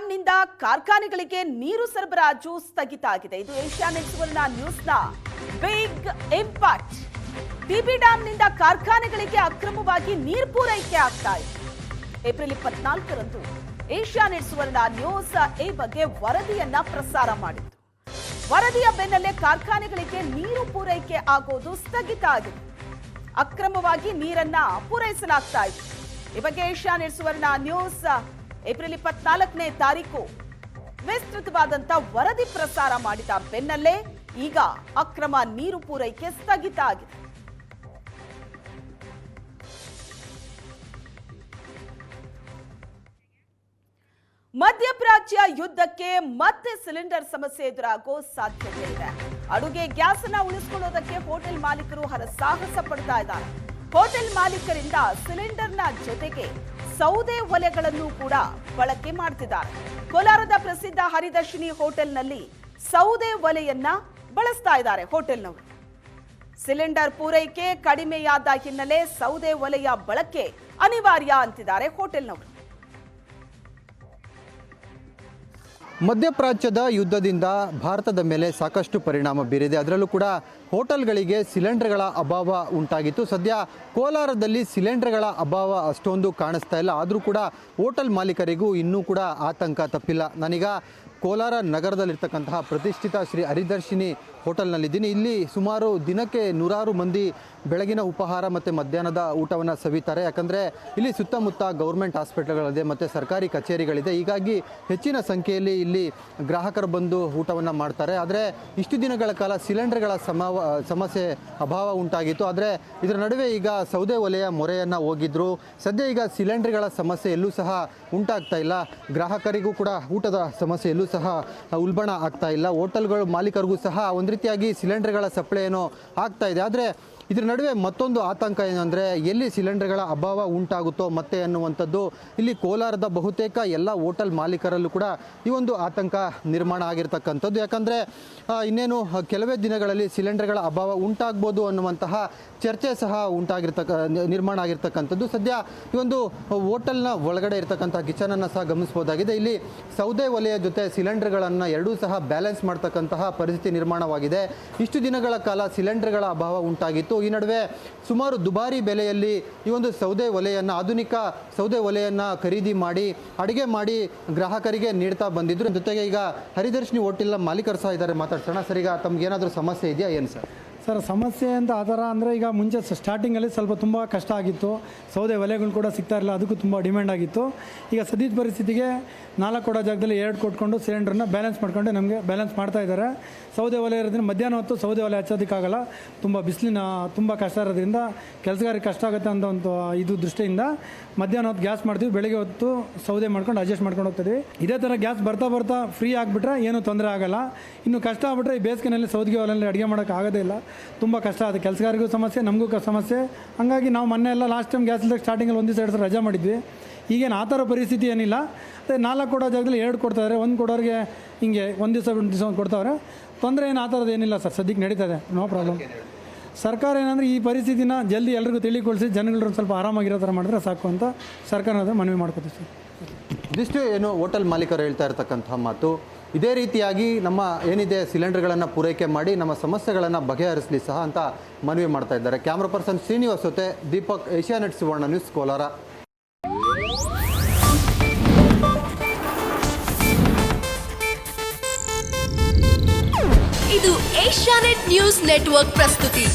ಡ್ಯಾಂನಿಂದ ಕಾರ್ಖಾನೆಗಳಿಗೆ ನೀರು ಸರಬರಾಜು ಸ್ಥಗಿತ ಆಗಿದೆ. ಇದು ಏಷ್ಯಾನೆಟ್ ಸುವರ್ಣ ನ್ಯೂಸ್ನ ಬಿಗ್ ಇಂಪ್ಯಾಕ್ಟ್. ಟಿಬಿ ಡ್ಯಾಂನಿಂದ ಕಾರ್ಖಾನೆಗಳಿಗೆ ಅಕ್ರಮವಾಗಿ ನೀರು ಪೂರೈಕೆ ಆಗ್ತಾ ಇದೆ. ಏಪ್ರಿಲ್ 24ರಂದು ಏಷ್ಯಾನೆಟ್ ಸುವರ್ಣ ನ್ಯೂಸ್ ಈ ಬಗ್ಗೆ ವರದಿಯನ್ನ ಪ್ರಸಾರ ಮಾಡಿತ್ತು. ವರದಿಯ ಬೆನ್ನಲ್ಲೇ ಕಾರ್ಖಾನೆಗಳಿಗೆ ನೀರು ಪೂರೈಕೆ ಆಗೋದು ಸ್ಥಗಿತ ಆಗಿದೆ. ಅಕ್ರಮವಾಗಿ ನೀರನ್ನ ಪೂರೈಸಲಾಗ್ತಾ ಇದೆ. ಈ ಬಗ್ಗೆ ಏಷ್ಯಾನೆಟ್ ಸುವರ್ಣ ನ್ಯೂಸ್ ಏಪ್ರಿಲ್ 24ನೇ ತಾರೀಕು ವಿಸ್ತೃತವಾದಂತ ವರದಿ ಪ್ರಸಾರ ಮಾಡಿದ ಬೆನ್ನಲ್ಲೇ ಈಗ ಅಕ್ರಮ ನೀರು ಪೂರೈಕೆ ಸ್ಥಗಿತ ಆಗಿದೆ. ಮಧ್ಯಪ್ರಾಚ್ಯ ಯುದ್ಧಕ್ಕೆ ಮತ್ತೆ ಸಿಲಿಂಡರ್ ಸಮಸ್ಯೆ ಎದುರಾಗೋ ಸಾಧ್ಯತೆ ಇದೆ. ಅಡುಗೆ ಗ್ಯಾಸ್ ಅನ್ನ ಉಳಿಸಿಕೊಳ್ಳೋದಕ್ಕೆ ಹೋಟೆಲ್ ಮಾಲೀಕರು ಹರಸಾಹಸ ಪಡ್ತಾ ಇದ್ದಾರೆ. ಹೋಟೆಲ್ ಮಾಲೀಕರಿಂದ ಸಿಲಿಂಡರ್ನ ಜೊತೆಗೆ ಸೌದೆ ಒಲೆಗಳನ್ನು ಕೂಡ ಬಳಕೆ ಮಾಡ್ತಿದ್ದಾರೆ. ಕೋಲಾರದ ಪ್ರಸಿದ್ಧ ಹರಿದರ್ಶಿನಿ ಹೋಟೆಲ್ನಲ್ಲಿ ಸೌದೆ ಒಲೆಯನ್ನ ಬಳಸ್ತಾ ಇದ್ದಾರೆ ಹೋಟೆಲ್ನವರು. ಸಿಲಿಂಡರ್ ಪೂರೈಕೆ ಕಡಿಮೆಯಾದ ಹಿನ್ನೆಲೆ ಸೌದೆ ಒಲೆಯ ಬಳಕೆ ಅನಿವಾರ್ಯ ಅಂತಿದ್ದಾರೆ ಹೋಟೆಲ್ನವರು. ಮಧ್ಯಪ್ರಾಚ್ಯದ ಯುದ್ಧದಿಂದ ಭಾರತದ ಮೇಲೆ ಸಾಕಷ್ಟು ಪರಿಣಾಮ ಬೀರಿದೆ. ಅದರಲ್ಲೂ ಕೂಡ ಹೋಟೆಲ್ಗಳಿಗೆ ಸಿಲಿಂಡರ್ಗಳ ಅಭಾವ ಉಂಟಾಗಿತ್ತು. ಸದ್ಯ ಕೋಲಾರದಲ್ಲಿ ಸಿಲಿಂಡರ್ಗಳ ಅಭಾವ ಅಷ್ಟೊಂದು ಕಾಣಿಸ್ತಾ ಇಲ್ಲ. ಆದರೂ ಕೂಡ ಹೋಟೆಲ್ ಮಾಲೀಕರಿಗೂ ಇನ್ನೂ ಕೂಡ ಆತಂಕ ತಪ್ಪಿಲ್ಲ. ನಾನೀಗ ಕೋಲಾರ ನಗರದಲ್ಲಿರ್ತಕ್ಕಂತಹ ಪ್ರತಿಷ್ಠಿತ ಶ್ರೀ ಹರಿದರ್ಶಿನಿ ಹೋಟೆಲ್ನಲ್ಲಿದ್ದೀನಿ. ಇಲ್ಲಿ ಸುಮಾರು ದಿನಕ್ಕೆ 100 ಮಂದಿ ಬೆಳಗಿನ ಉಪಹಾರ ಮತ್ತು ಮಧ್ಯಾಹ್ನದ ಊಟವನ್ನು ಸವಿತಾರೆ. ಯಾಕಂದರೆ ಇಲ್ಲಿ ಸುತ್ತಮುತ್ತ ಗೌರ್ಮೆಂಟ್ ಹಾಸ್ಪಿಟಲ್ಗಳಿದೆ ಮತ್ತು ಸರ್ಕಾರಿ ಕಚೇರಿಗಳಿದೆ. ಹೀಗಾಗಿ ಹೆಚ್ಚಿನ ಸಂಖ್ಯೆಯಲ್ಲಿ ಇಲ್ಲಿ ಗ್ರಾಹಕರು ಬಂದು ಊಟವನ್ನು ಮಾಡ್ತಾರೆ. ಆದರೆ ಇಷ್ಟು ದಿನಗಳ ಕಾಲ ಸಿಲಿಂಡರ್ಗಳ ಸಮಸ್ಯೆ ಅಭಾವ ಉಂಟಾಗಿತ್ತು. ಆದರೆ ಇದರ ನಡುವೆ ಈಗ ಸೌದೆ ಒಲೆಯ ಮೊರೆಯನ್ನು ಹೋಗಿದ್ರು. ಸದ್ಯ ಈಗ ಸಿಲಿಂಡರ್ಗಳ ಸಮಸ್ಯೆ ಎಲ್ಲೂ ಸಹ ಉಂಟಾಗ್ತಾ ಇಲ್ಲ. ಗ್ರಾಹಕರಿಗೂ ಕೂಡ ಊಟದ ಸಮಸ್ಯೆ ಎಲ್ಲೂ ಸಹ ಉಲ್ಬಣ ಆಗ್ತಾ ಇಲ್ಲ. ಹೋಟೆಲ್ಗಳ ಮಾಲೀಕರಿಗೂ ಸಹ ಒಂದು ರೀತಿಯಾಗಿ ಸಿಲಿಂಡರ್ಗಳ ಸಪ್ಲೈ ಏನೋ ಆಗ್ತಾ ಇದೆ. ಆದರೆ ಇದರ ನಡುವೆ ಮತ್ತೊಂದು ಆತಂಕ ಏನಂದರೆ ಎಲ್ಲಿ ಸಿಲಿಂಡರ್ಗಳ ಅಭಾವ ಉಂಟಾಗುತ್ತೋ ಮತ್ತೆ ಅನ್ನುವಂಥದ್ದು ಇಲ್ಲಿ ಕೋಲಾರದ ಬಹುತೇಕ ಎಲ್ಲ ಹೋಟೆಲ್ ಮಾಲೀಕರಲ್ಲೂ ಕೂಡ ಈ ಒಂದು ಆತಂಕ ನಿರ್ಮಾಣ ಆಗಿರ್ತಕ್ಕಂಥದ್ದು. ಯಾಕಂದರೆ ಇನ್ನೇನು ಕೆಲವೇ ದಿನಗಳಲ್ಲಿ ಸಿಲಿಂಡರ್ಗಳ ಅಭಾವ ಉಂಟಾಗ್ಬೋದು ಅನ್ನುವಂತಹ ಚರ್ಚೆ ಸಹ ನಿರ್ಮಾಣ ಆಗಿರ್ತಕ್ಕಂಥದ್ದು. ಸದ್ಯ ಈ ಒಂದು ಹೋಟೆಲ್ನ ಒಳಗಡೆ ಇರ್ತಕ್ಕಂಥ ಕಿಚನನ್ನು ಸಹ ಗಮನಿಸ್ಬೋದಾಗಿದೆ. ಇಲ್ಲಿ ಸೌದೆ ಒಲೆಯ ಜೊತೆ ಸಿಲಿಂಡರ್ಗಳನ್ನು ಎರಡೂ ಸಹ ಬ್ಯಾಲೆನ್ಸ್ ಮಾಡ್ತಕ್ಕಂತಹ ಪರಿಸ್ಥಿತಿ ನಿರ್ಮಾಣವಾಗಿದೆ. ಇಷ್ಟು ದಿನಗಳ ಕಾಲ ಸಿಲಿಂಡರ್ಗಳ ಅಭಾವ ಉಂಟಾಗಿತ್ತು. ಈ ನಡುವೆ ಸುಮಾರು ದುಬಾರಿ ಬೆಲೆಯಲ್ಲಿ ಈ ಒಂದು ಸೌದೆ ಒಲೆಯನ್ನು ಆಧುನಿಕ ಸೌದೆ ಒಲೆಯನ್ನು ಖರೀದಿ ಮಾಡಿ ಅಡುಗೆ ಮಾಡಿ ಗ್ರಾಹಕರಿಗೆ ನೀಡ್ತಾ ಬಂದಿದ್ರು. ಜೊತೆಗೆ ಈಗ ಹರಿದರ್ಶಿನಿ ಹೋಟೆಲ್ನ ಮಾಲೀಕರು ಸಹ ಇದ್ದಾರೆ. ಮಾತಾಡ್ಸೋಣ ಸರ್. ಈಗ ತಮ್ಗೇನಾದರೂ ಸಮಸ್ಯೆ ಇದೆಯಾ ಏನು ಸರ್? ಸರ್ ಸಮಸ್ಯೆ ಅಂತ ಆ ಥರ ಅಂದರೆ ಈಗ ಮುಂಚೆ ಸ್ಟಾರ್ಟಿಂಗಲ್ಲಿ ಸ್ವಲ್ಪ ತುಂಬ ಕಷ್ಟ ಆಗಿತ್ತು. ಸೌದೆ ಒಲೆಗಳು ಕೂಡ ಸಿಗ್ತಾ ಇರಲಿಲ್ಲ. ಅದಕ್ಕೂ ತುಂಬ ಡಿಮ್ಯಾಂಡ್ ಆಗಿತ್ತು. ಈಗ ಸದ್ಯದ ಪರಿಸ್ಥಿತಿಗೆ 4 ಕೊಡೋ ಜಾಗದಲ್ಲಿ 2 ಕೊಟ್ಕೊಂಡು ಸಿಲಿಂಡ್ರನ್ನ ಬ್ಯಾಲೆನ್ಸ್ ಮಾಡ್ಕೊಂಡು ನಮಗೆ ಬ್ಯಾಲೆನ್ಸ್ ಮಾಡ್ತಾ ಇದ್ದಾರೆ. ಸೌದೆ ಒಲೆ ಇರೋದ್ರಿಂದ ಮಧ್ಯಾಹ್ನ ಹೊತ್ತು ಸೌದೆ ಒಲೆ ಹಚ್ಚೋದಕ್ಕಾಗಲ್ಲ. ತುಂಬ ಬಿಸಿಲಿನ ತುಂಬ ಕಷ್ಟ ಇರೋದ್ರಿಂದ ಕೆಲಸಗಾರರಿಗೆ ಕಷ್ಟ ಆಗುತ್ತೆ ಅಂತ ಒಂದು ಇದು ದೃಷ್ಟಿಯಿಂದ ಮಧ್ಯಾಹ್ನ ಹೊತ್ತು ಗ್ಯಾಸ್ ಮಾಡ್ತೀವಿ. ಬೆಳಗ್ಗೆ ಹೊತ್ತು ಸೌದೆ ಮಾಡ್ಕೊಂಡು ಅಡ್ಜಸ್ಟ್ ಮಾಡ್ಕೊಂಡು ಹೋಗ್ತೀವಿ. ಇದೇ ಥರ ಗ್ಯಾಸ್ ಬರ್ತಾ ಫ್ರೀ ಆಗಿಬಿಟ್ರೆ ಏನೂ ತೊಂದರೆ ಆಗಲ್ಲ. ಇನ್ನು ಕಷ್ಟ ಆಗ್ಬಿಟ್ರೆ ಈ ಬೇಸಿಗೆನಲ್ಲಿ ಸೌದೆ ಒಲೆಯಲ್ಲಿ ಅಡುಗೆ ಮಾಡೋಕ್ಕೆ ಆಗೋದೇ ಇಲ್ಲ. ತುಂಬ ಕಷ್ಟ ಅದು. ಕೆಲಸಗಾರಿಗೂ ಸಮಸ್ಯೆ, ನಮಗೂ ಸಮಸ್ಯೆ. ಹಂಗಾಗಿ ನಾವು ಮೊನ್ನೆ ಎಲ್ಲ ಲಾಸ್ಟ್ ಟೈಮ್ ಗ್ಯಾಸ್ ಇಲ್ಲದಾಗ ಸ್ಟಾರ್ಟಿಂಗಲ್ಲಿ 1 ದಿವಸ 2 ದಿವಸ ರಜಾ ಮಾಡಿದ್ವಿ. ಈಗೇನು ಆ ಥರ ಪರಿಸ್ಥಿತಿ ಏನಿಲ್ಲ. ಅದೇ 4 ಕೊಡೋ ಜಾಗದಲ್ಲಿ 2 ಕೊಡ್ತಾಯಿದ್ದಾರೆ. 1 ಕೊಡೋರಿಗೆ ಹಿಂಗೆ 1 ದಿವಸ ಕೊಡ್ತಾವ್ರೆ. ತೊಂದರೆ ಏನು ಆ ಥರದ್ದು ಏನಿಲ್ಲ ಸರ್. ಸದ್ಯಕ್ಕೆ ನಡೀತದೆ, ನೋ ಪ್ರಾಬ್ಲಮ್. ಸರ್ಕಾರ ಏನಂದರೆ ಈ ಪರಿಸ್ಥಿತಿನ ಜಲ್ದಿ ಎಲ್ರಿಗೂ ತಿಳಿಗೊಳಿಸಿ ಜನಗಳು ಸ್ವಲ್ಪ ಆರಾಮಾಗಿರೋ ಥರ ಮಾಡಿದ್ರೆ ಸಾಕು ಅಂತ ಸರ್ಕಾರ ಮನವಿ ಮಾಡ್ಕೋತೀವಿ ಸರ್. ಇದಿಷ್ಟು ಏನು ಹೋಟೆಲ್ ಮಾಲೀಕರು ಹೇಳ್ತಾ ಇರ್ತಕ್ಕಂಥ ಮಾತು. ಇದೇ ರೀತಿಯಾಗಿ ನಮ್ಮ ಏನಿದೆ ಸಿಲಿಂಡರ್ಗಳನ್ನು ಪೂರೈಕೆ ಮಾಡಿ ನಮ್ಮ ಸಮಸ್ಯೆಗಳನ್ನು ಬಗೆಹರಿಸಲಿ ಸಹ ಅಂತ ಮನವಿ ಮಾಡ್ತಾ ಇದ್ದಾರೆ. ಕ್ಯಾಮ್ರಾ ಪರ್ಸನ್ ಶ್ರೀನಿವಾಸ್ ಜೊತೆ ದೀಪಕ್, ಏಷ್ಯಾನೆಟ್ ಸುವರ್ಣ ನ್ಯೂಸ್, ಕೋಲಾರ. ಇದು ಏಷ್ಯಾನೆಟ್ ನ್ಯೂಸ್ ನೆಟ್ವರ್ಕ್ ಪ್ರಸ್ತುತಿ.